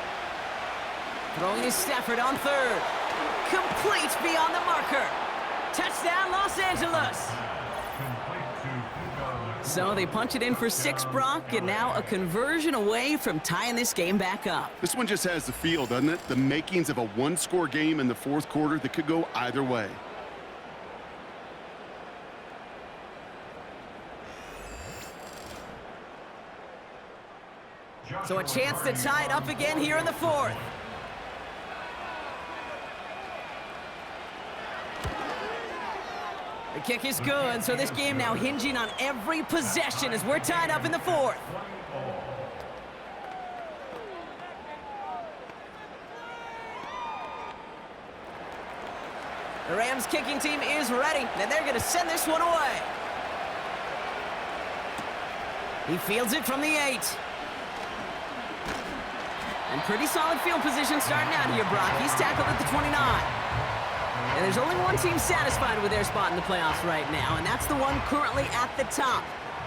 Throwing is Stafford on 3rd. Complete beyond the marker. Touchdown, Los Angeles. So they punch it in for 6, Brock, and now a conversion away from tying this game back up. This one just has the feel, doesn't it? The makings of a one-score game in the 4th quarter that could go either way. So a chance to tie it up again here in the 4th. The kick is good, so this game now hinging on every possession as we're tied up in the 4th. The Rams kicking team is ready, and they're going to send this one away. He fields it from the 8. And pretty solid field position starting out here, Brock. He's tackled at the 29. And there's only one team satisfied with their spot in the playoffs right now, and that's the one currently at the top.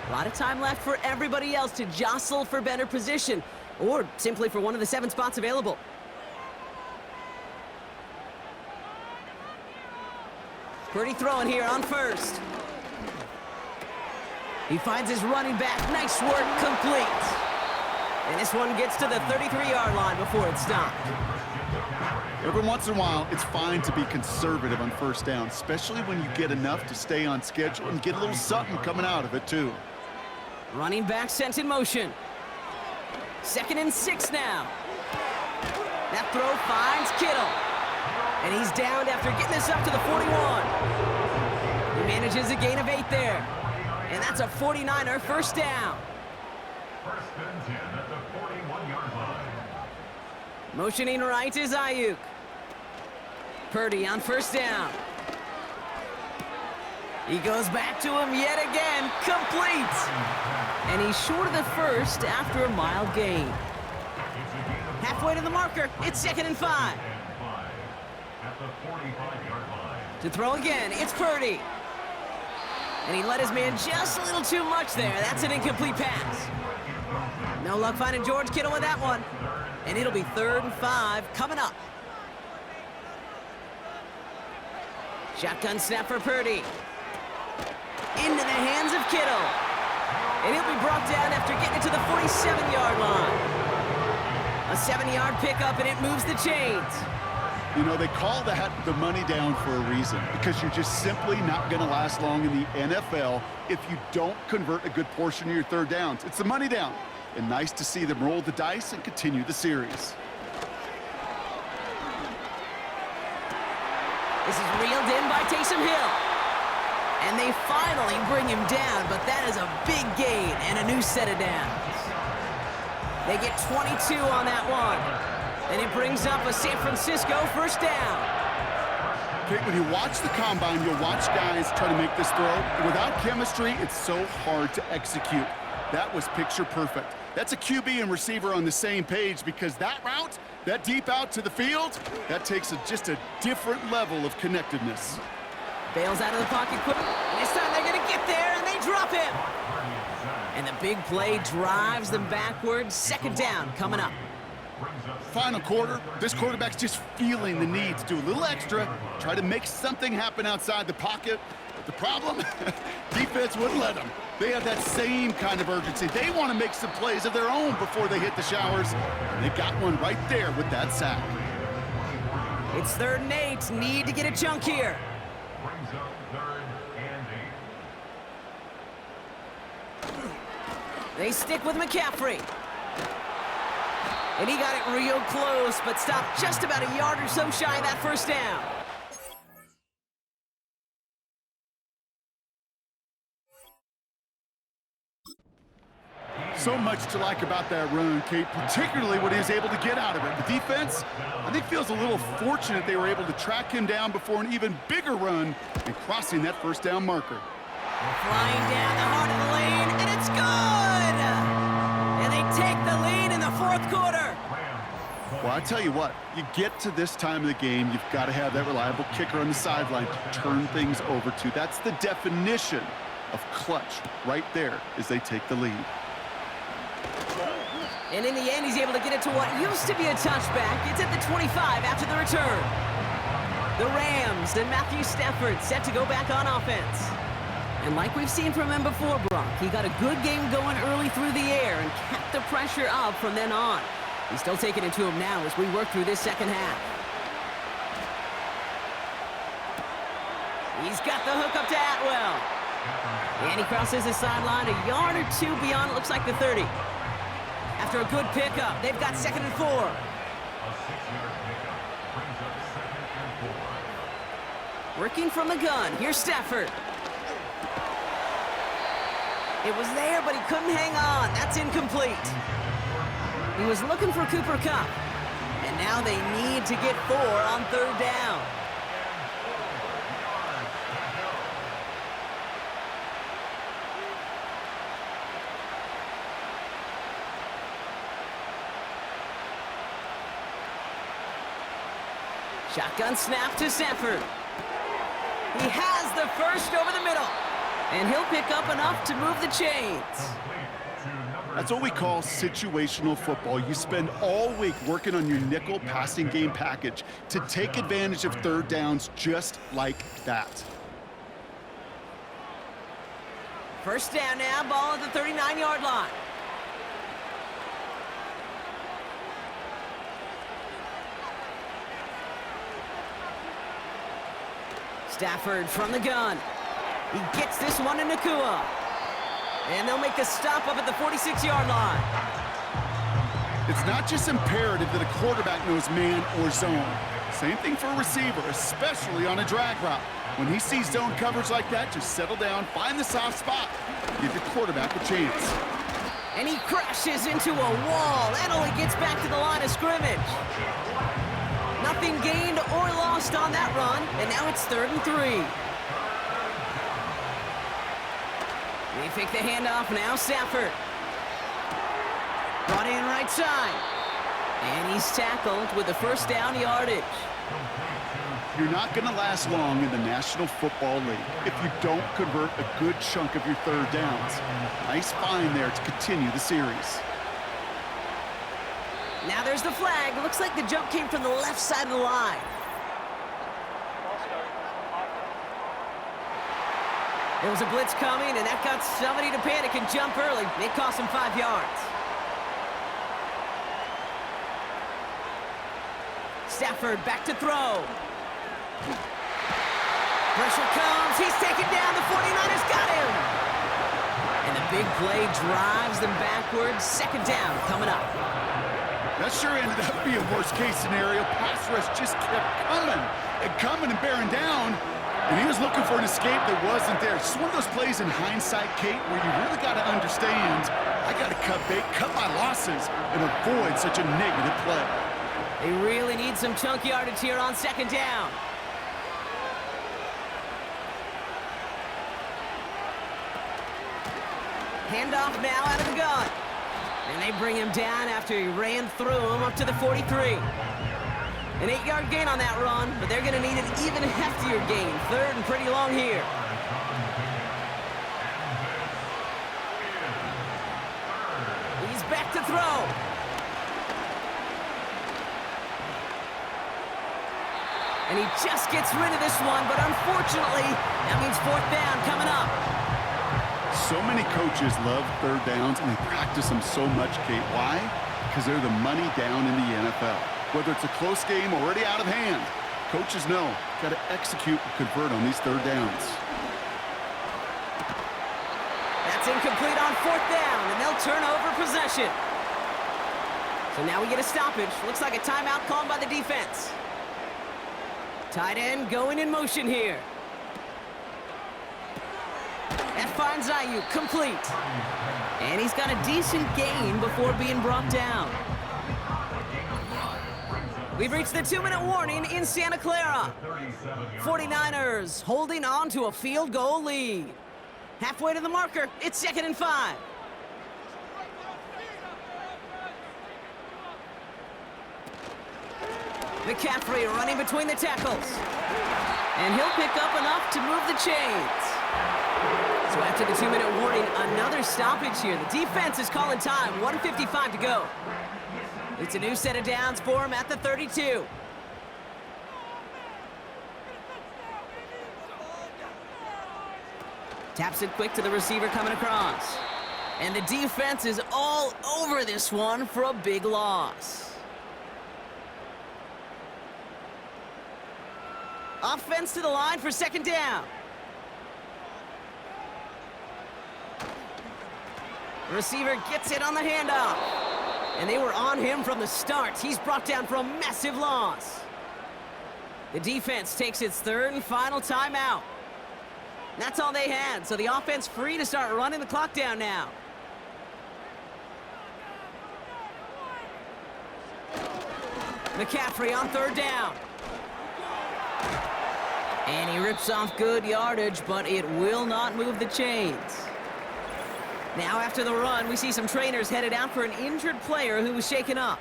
A lot of time left for everybody else to jostle for better position, or simply for one of the 7 spots available. Purdy throwing here on 1st. He finds his running back. Nice work, complete. And this one gets to the 33-yard line before it's stopped. Every once in a while, it's fine to be conservative on 1st down, especially when you get enough to stay on schedule and get a little something coming out of it, too. Running back sent in motion. 2nd and 6 now. That throw finds Kittle. And he's downed after getting this up to the 41. He manages a gain of 8 there. And that's a 49er 1st down. 1st and 10 at the 41-yard line. Motioning right is Ayuk. Purdy on 1st down. He goes back to him yet again. Complete. And he's short of the 1st after a mild gain. Halfway to the marker. It's 2nd and 5. At the 45-yard line. To throw again, it's Purdy. And he let his man just a little too much there. That's an incomplete pass. No luck finding George Kittle with that one. And it'll be 3rd and 5 coming up. Shotgun snap for Purdy. Into the hands of Kittle. And he'll be brought down after getting it to the 47-yard line. A 7-yard pickup, and it moves the chains. You know, they call that the money down for a reason, because you're just simply not going to last long in the NFL if you don't convert a good portion of your third downs. It's the money down. And nice to see them roll the dice and continue the series. This is reeled in by Taysom Hill. And they finally bring him down, but that is a big gain and a new set of downs. They get 22 on that one. And it brings up a San Francisco first down. Okay, when you watch the combine, you'll watch guys try to make this throw. Without chemistry, it's so hard to execute. That was picture perfect. That's a QB and receiver on the same page, because that route, that deep out to the field, that takes just a different level of connectedness. Bails out of the pocket quick. And this time they're going to get there, and they drop him. And the big play drives them backwards. 2nd down coming up. Final quarter, this quarterback's just feeling the need to do a little extra, try to make something happen outside the pocket. But the problem, defense wouldn't let them. They have that same kind of urgency. They want to make some plays of their own before they hit the showers. And they got one right there with that sack. It's 3rd and 8. Need to get a chunk here. Brings up 3rd and 8. They stick with McCaffrey. And he got it real close, but stopped just about a yard or so shy of that first down. So much to like about that run, Kate, particularly what he was able to get out of it. The defense, I think, feels a little fortunate they were able to track him down before an even bigger run and crossing that first down marker. Flying down the heart of the lane, and it's good! And they take the lead in the 4th quarter. Well, I tell you what, you get to this time of the game, you've got to have that reliable kicker on the sideline to turn things over to. That's the definition of clutch right there as they take the lead. And in the end, he's able to get it to what used to be a touchback. It's at the 25 after the return. The Rams and Matthew Stafford set to go back on offense. And like we've seen from him before, Brock, he got a good game going early through the air and kept the pressure up from then on. He's still taking it to him now as we work through this second half. He's got the hook up to Atwell. And he crosses the sideline a yard or two beyond, it looks like the 30. After a good pickup, they've got 2nd and 4. A 6-yard pickup brings up 2nd and 4. Working from the gun, here's Stafford. It was there, but he couldn't hang on. That's incomplete. He was looking for Cooper Kupp. And now they need to get 4 on 3rd down. Shotgun snap to Stafford. He has the first over the middle. And he'll pick up enough to move the chains. That's what we call situational football. You spend all week working on your nickel passing game package to take advantage of 3rd downs just like that. First down now, ball at the 39-yard line. Stafford from the gun. He gets this one to Nakua. And they'll make the stop up at the 46-yard line. It's not just imperative that a quarterback knows man or zone. Same thing for a receiver, especially on a drag route. When he sees zone coverage like that, just settle down, find the soft spot, give your quarterback a chance. And he crashes into a wall. That only gets back to the line of scrimmage. Nothing gained or lost on that run, and now it's 3rd and 3. They fake the handoff now, Stafford. Brought in right side. And he's tackled with the first down yardage. You're not going to last long in the National Football League if you don't convert a good chunk of your third downs. Nice find there to continue the series. Now there's the flag. Looks like the jump came from the left side of the line. There was a blitz coming, and that got somebody to panic and jump early. It cost him 5 yards. Stafford back to throw. Pressure comes. He's taken down. The 49ers got him. And the big play drives them backwards. Second down coming up. That sure ended up being worst-case scenario. Pass rush just kept coming and bearing down. And he was looking for an escape that wasn't there. It's one of those plays in hindsight, Kate, where you really got to understand, I got to cut bait, cut my losses, and avoid such a negative play. They really need some chunk yardage here on second down. Handoff now out of the gun. And they bring him down after he ran through him up to the 43. An 8-yard gain on that run, but they're going to need an even heftier gain. Third and pretty long here. He's back to throw. And he just gets rid of this one, but unfortunately, that means fourth down coming up. So many coaches love third downs, and they practice them so much, Kate. Why? Because they're the money down in the NFL. Whether it's a close game already out of hand, coaches know, got to execute and convert on these third downs. That's incomplete on fourth down, and they'll turn over possession. So now we get a stoppage. Looks like a timeout called by the defense. Tight end going in motion here. That finds Ayuk complete. And he's got a decent gain before being brought down. We've reached the 2-minute warning in Santa Clara. 49ers holding on to a field goal lead. Halfway to the marker, it's 2nd and 5. McCaffrey running between the tackles. And he'll pick up enough to move the chains. So after the 2-minute warning, another stoppage here. The defense is calling time, 1:55 to go. It's a new set of downs for him at the 32. Taps it quick to the receiver coming across. And the defense is all over this one for a big loss. Offense to the line for second down. Receiver gets it on the handoff. And they were on him from the start. He's brought down for a massive loss. The defense takes its third and final timeout. That's all they had, so the offense free to start running the clock down now. McCaffrey on third down. And he rips off good yardage, but it will not move the chains. Now after the run, we see some trainers headed out for an injured player who was shaken up.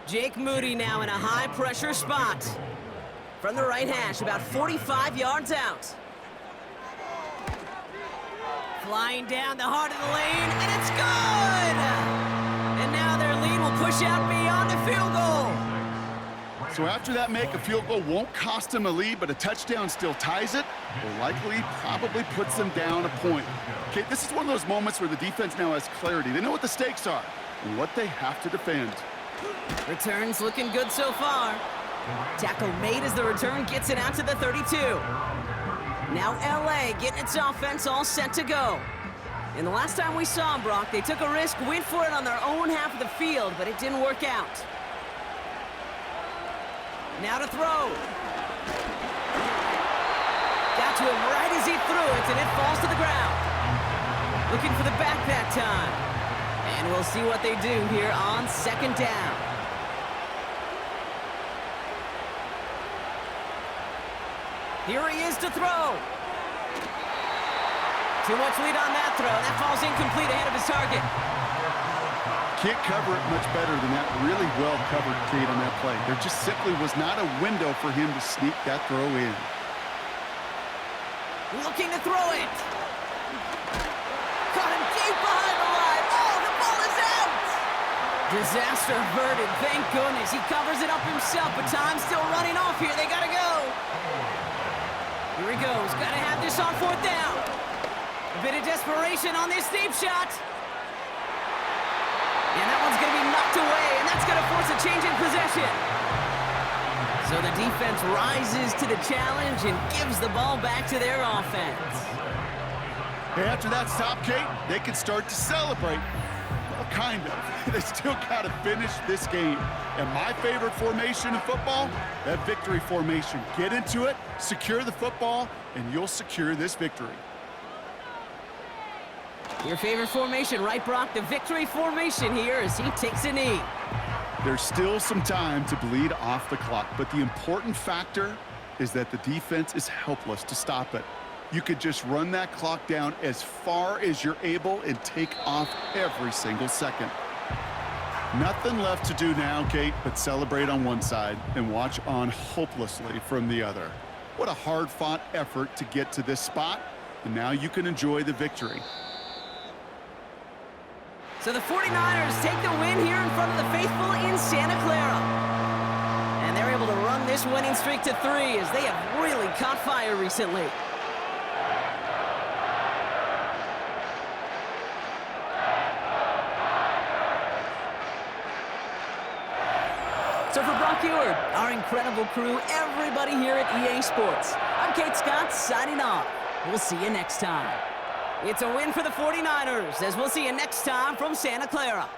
Jake Moody now in a high-pressure spot. From the right hash, about 45 yards out. Flying down the heart of the lane, and it's good! And now their lead will push out beyond the field goal. So after that make, a field goal won't cost them a lead, but a touchdown still ties it, or likely probably puts them down a point. Okay, this is one of those moments where the defense now has clarity. They know what the stakes are and what they have to defend. Returns looking good so far. Tackle made as the return gets it out to the 32. Now LA getting its offense all set to go. And the last time we saw them, Brock, they took a risk, went for it on their own half of the field, but it didn't work out. Now to throw. Got to him right as he threw it, and it falls to the ground. Looking for the back that time. And we'll see what they do here on second down. Here he is to throw. Too much lead on that throw. That falls incomplete ahead of his target. Can't cover it much better than that. Really well covered, Kate, on that play. There just simply was not a window for him to sneak that throw in. Looking to throw it. Caught him deep behind the line. Oh, the ball is out. Disaster averted. Thank goodness. He covers it up himself, but time's still running off here. They got to go. Here he goes. Got to have this on 4th down. A bit of desperation on this deep shot. And that one's going to be knocked away, and that's going to force a change in possession. So the defense rises to the challenge and gives the ball back to their offense. Hey, after that stop, Kate, they can start to celebrate. Well, kind of. They still got to finish this game. And my favorite formation in football, that victory formation. Get into it, secure the football, and you'll secure this victory. Your favorite formation, right, Brock? The victory formation here as he takes a knee. There's still some time to bleed off the clock, but the important factor is that the defense is helpless to stop it. You could just run that clock down as far as you're able and take off every single second. Nothing left to do now, Kate, but celebrate on one side and watch on hopelessly from the other. What a hard-fought effort to get to this spot, and now you can enjoy the victory. So the 49ers take the win here in front of the faithful in Santa Clara. And they're able to run this winning streak to 3 as they have really caught fire recently. So for Brock Ewart, our incredible crew, everybody here at EA Sports, I'm Kate Scott signing off. We'll see you next time. It's a win for the 49ers, as we'll see you next time from Santa Clara.